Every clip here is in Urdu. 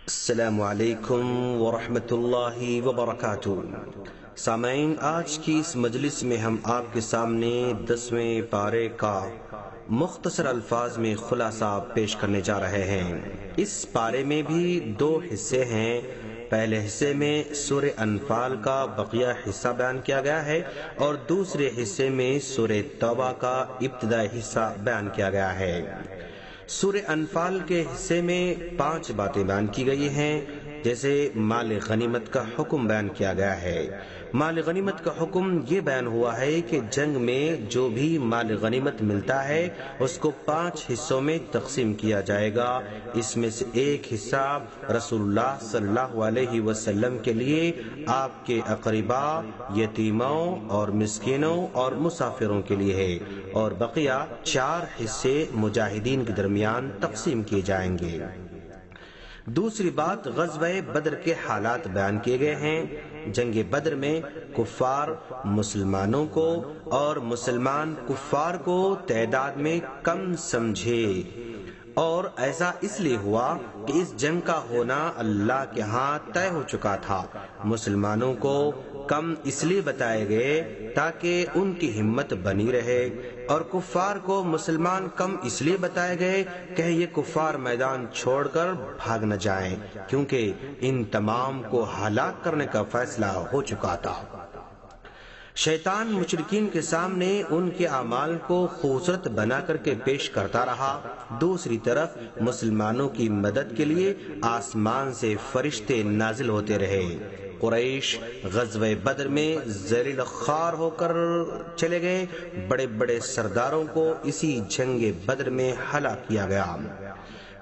السلام علیکم ورحمۃ اللہ وبرکاتہ۔ سامعین، آج کی اس مجلس میں ہم آپ کے سامنے 10ویں پارے کا مختصر الفاظ میں خلاصہ پیش کرنے جا رہے ہیں۔ اس پارے میں بھی 2 حصے ہیں۔ پہلے حصے میں سورہ انفال کا بقیہ حصہ بیان کیا گیا ہے اور دوسرے حصے میں سورہ توبہ کا ابتدائی حصہ بیان کیا گیا ہے۔ سورہ انفال کے حصے میں 5 باتیں بیان کی گئی ہیں، جیسے مال غنیمت کا حکم بیان کیا گیا ہے۔ مال غنیمت کا حکم یہ بیان ہوا ہے کہ جنگ میں جو بھی مال غنیمت ملتا ہے اس کو 5 حصوں میں تقسیم کیا جائے گا۔ اس میں سے ایک حصہ رسول اللہ صلی اللہ علیہ وسلم کے لیے، آپ کے اقربا، یتیموں اور مسکینوں اور مسافروں کے لیے ہے، اور بقیہ 4 حصے مجاہدین کے درمیان تقسیم کیے جائیں گے۔ دوسری بات، غزوہ بدر کے حالات بیان کیے گئے ہیں۔ جنگ بدر میں کفار مسلمانوں کو اور مسلمان کفار کو تعداد میں کم سمجھے، اور ایسا اس لیے ہوا کہ اس جنگ کا ہونا اللہ کے ہاں طے ہو چکا تھا۔ مسلمانوں کو کم اس لیے بتائے گئے تاکہ ان کی ہمت بنی رہے، اور کفار کو مسلمان کم اس لیے بتائے گئے کہ یہ کفار میدان چھوڑ کر بھاگ نہ جائیں، کیونکہ ان تمام کو ہلاک کرنے کا فیصلہ ہو چکا تھا۔ شیطان مشرکین کے سامنے ان کے اعمال کو خوبصورت بنا کر کے پیش کرتا رہا۔ دوسری طرف مسلمانوں کی مدد کے لیے آسمان سے فرشتے نازل ہوتے رہے۔ قریش غزوہ بدر میں ذلیل خوار ہو کر چلے گئے۔ بڑے بڑے سرداروں کو اسی جنگ بدر میں ہلاک کیا گیا۔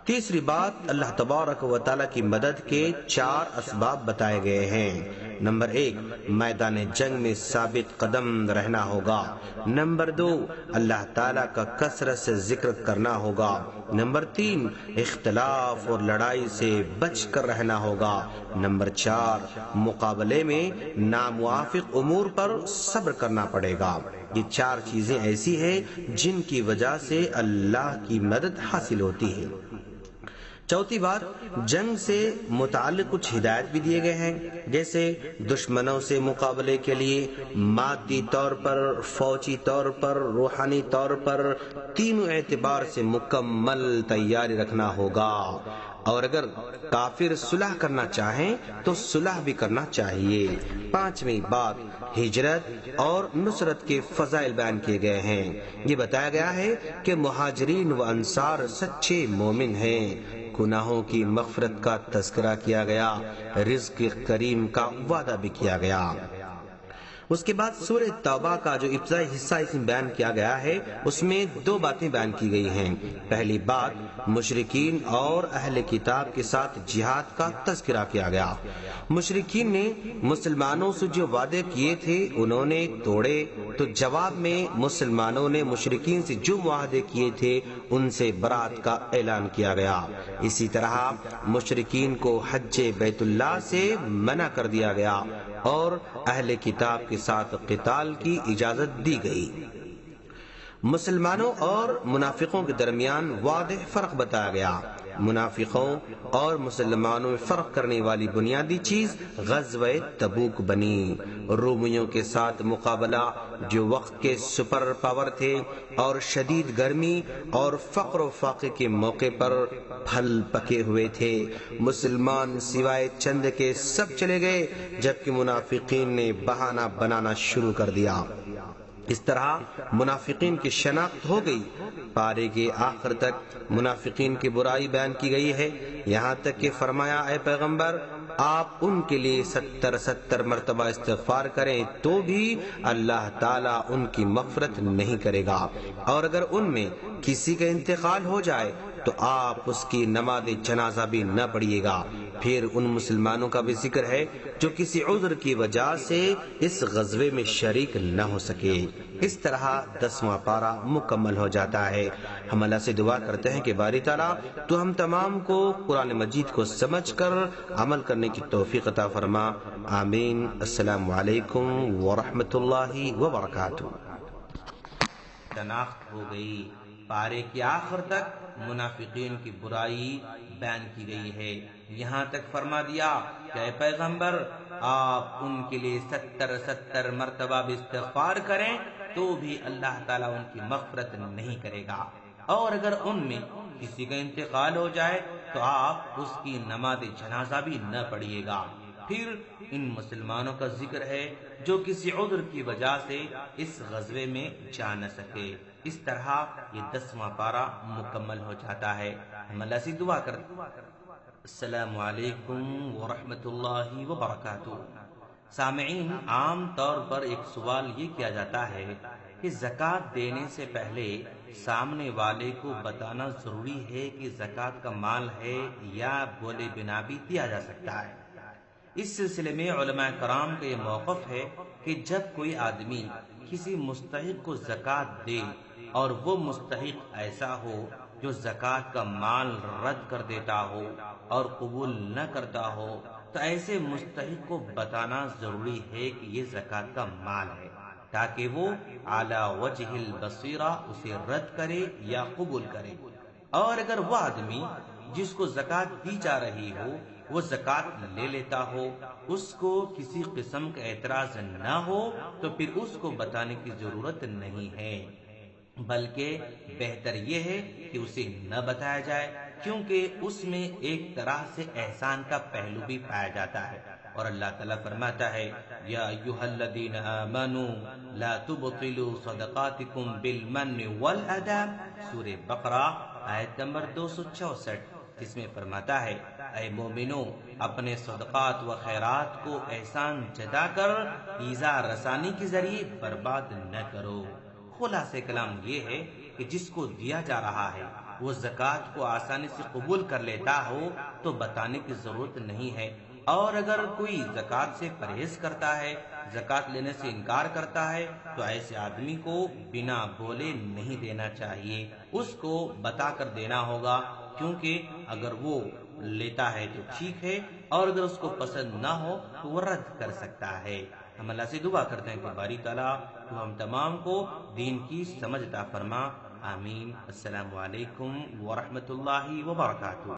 تیسری بات، اللہ تبارک و تعالیٰ کی مدد کے 4 اسباب بتائے گئے ہیں۔ نمبر 1، میدان جنگ میں ثابت قدم رہنا ہوگا۔ نمبر 2، اللہ تعالیٰ کا کثرت سے ذکر کرنا ہوگا۔ نمبر 3، اختلاف اور لڑائی سے بچ کر رہنا ہوگا۔ نمبر 4، مقابلے میں ناموافق امور پر صبر کرنا پڑے گا۔ یہ 4 چیزیں ایسی ہیں جن کی وجہ سے اللہ کی مدد حاصل ہوتی ہے۔ چوتھی بات، جنگ سے متعلق کچھ ہدایت بھی دیے گئے ہیں، جیسے دشمنوں سے مقابلے کے لیے مادی طور پر، فوجی طور پر، روحانی طور پر، تینوں اعتبار سے مکمل تیاری رکھنا ہوگا، اور اگر کافر صلح کرنا چاہیں تو صلح بھی کرنا چاہیے۔ 5ویں بات، ہجرت اور نصرت کے فضائل بیان کیے گئے ہیں۔ یہ بتایا گیا ہے کہ مہاجرین و انصار سچے مومن ہیں۔ گناہوں کی مغفرت کا تذکرہ کیا گیا، رزق کریم کا وعدہ بھی کیا گیا۔ اس کے بعد سورہ توبہ کا جو ابتدائی حصہ اس میں بیان کیا گیا ہے، اس میں 2 باتیں بیان کی گئی ہیں۔ پہلی بات، مشرکین اور اہل کتاب کے ساتھ جہاد کا تذکرہ کیا گیا۔ مشرکین نے مسلمانوں سے جو وعدے کیے تھے انہوں نے توڑے، تو جواب میں مسلمانوں نے مشرکین سے جو معاہدے کیے تھے ان سے برات کا اعلان کیا گیا۔ اسی طرح مشرکین کو حج بیت اللہ سے منع کر دیا گیا اور اہل کتاب کے ساتھ قتال کی اجازت دی گئی۔ مسلمانوں اور منافقوں کے درمیان واضح فرق بتایا گیا۔ منافقوں اور مسلمانوں میں فرق کرنے والی بنیادی چیز غزوہ تبوک بنی۔ رومیوں کے ساتھ مقابلہ، جو وقت کے سپر پاور تھے اور شدید گرمی اور فقر و فاقے کے موقع پر پھل پکے ہوئے تھے، مسلمان سوائے چند کے سب چلے گئے، جبکہ منافقین نے بہانہ بنانا شروع کر دیا۔ اس طرح منافقین کی شناخت ہو گئی۔ پارے کے آخر تک منافقین کی برائی بیان کی گئی ہے، یہاں تک کہ فرمایا، اے پیغمبر، آپ ان کے لیے 70 مرتبہ استغفار کریں تو بھی اللہ تعالیٰ ان کی مغفرت نہیں کرے گا، اور اگر ان میں کسی کا انتقال ہو جائے تو آپ اس کی نماز جنازہ بھی نہ پڑھیے گا۔ پھر ان مسلمانوں کا بھی ذکر ہے جو کسی عذر کی وجہ سے اس غزوے میں شریک نہ ہو سکے۔ اس طرح 10واں پارہ مکمل ہو جاتا ہے۔ ہم اللہ سے دعا کرتے ہیں کہ باری تعالیٰ تو ہم تمام کو قرآن مجید کو سمجھ کر عمل کرنے کی توفیق عطا فرما۔ آمین۔ السلام علیکم ورحمۃ اللہ وبرکاتہ۔ شناخت ہو گئی۔ پارے کے آخر تک منافقین کی برائی بیان کی گئی ہے۔ یہاں تک فرما دیا کہ اے پیغمبر آپ ان کے لیے 70 مرتبہ بھی استغفار کریں تو بھی اللہ تعالیٰ ان کی مغفرت نہیں کرے گا، اور اگر ان میں کسی کا انتقال ہو جائے تو آپ اس کی نماز جنازہ بھی نہ پڑھیے گا۔ پھر ان مسلمانوں کا ذکر ہے جو کسی عذر کی وجہ سے اس غزوے میں جا نہ سکے۔ اس طرح یہ 10واں پارہ مکمل ہو جاتا ہے۔ ہم اللہ سے دعا کرتے ہیں۔ السلام علیکم ورحمۃ اللہ وبرکاتہ۔ سامعین، عام طور پر ایک سوال یہ کیا جاتا ہے کہ زکوٰۃ دینے سے پہلے سامنے والے کو بتانا ضروری ہے کہ زکوٰۃ کا مال ہے یا بولے بنا بھی دیا جا سکتا ہے؟ اس سلسلے میں علماء کرام کا یہ موقف ہے کہ جب کوئی آدمی کسی مستحق کو زکوٰۃ دے اور وہ مستحق ایسا ہو جو زکوٰۃ کا مال رد کر دیتا ہو اور قبول نہ کرتا ہو تو ایسے مستحق کو بتانا ضروری ہے کہ یہ زکوٰۃ کا مال ہے، تاکہ وہ اعلی وجہ البصیرہ اسے رد کرے یا قبول کرے۔ اور اگر وہ آدمی جس کو زکوٰۃ دی جا رہی ہو وہ زکوٰۃ لے لیتا ہو، اس کو کسی قسم کا اعتراض نہ ہو تو پھر اس کو بتانے کی ضرورت نہیں ہے، بلکہ بہتر یہ ہے کہ اسے نہ بتایا جائے، کیونکہ اس میں ایک طرح سے احسان کا پہلو بھی پایا جاتا ہے۔ اور اللہ تعالیٰ فرماتا ہے یا ایھا الذین آمنوا لا تبطلوا صدقاتکم بالمن والاذی، سورہ بقرہ آیت نمبر 264، جس میں فرماتا ہے اے مومنو، اپنے صدقات و خیرات کو احسان جتا کر ایذا رسانی کے ذریعے برباد نہ کرو۔ خلاصہ کلام یہ ہے کہ جس کو دیا جا رہا ہے وہ زکوٰۃ کو آسانی سے قبول کر لیتا ہو تو بتانے کی ضرورت نہیں ہے، اور اگر کوئی زکوٰۃ سے پرہیز کرتا ہے، زکوٰۃ لینے سے انکار کرتا ہے تو ایسے آدمی کو بنا بولے نہیں دینا چاہیے، اس کو بتا کر دینا ہوگا، کیونکہ اگر وہ لیتا ہے تو ٹھیک ہے، اور اگر اس کو پسند نہ ہو تو وہ رد کر سکتا ہے۔ ہم اللہ سے دعا کرتے ہیں کہ باری تعالیٰ تو ہم تمام کو دین کی سمجھ عطا فرما، آمین۔ السلام علیکم ورحمۃ اللہ وبرکاتہ۔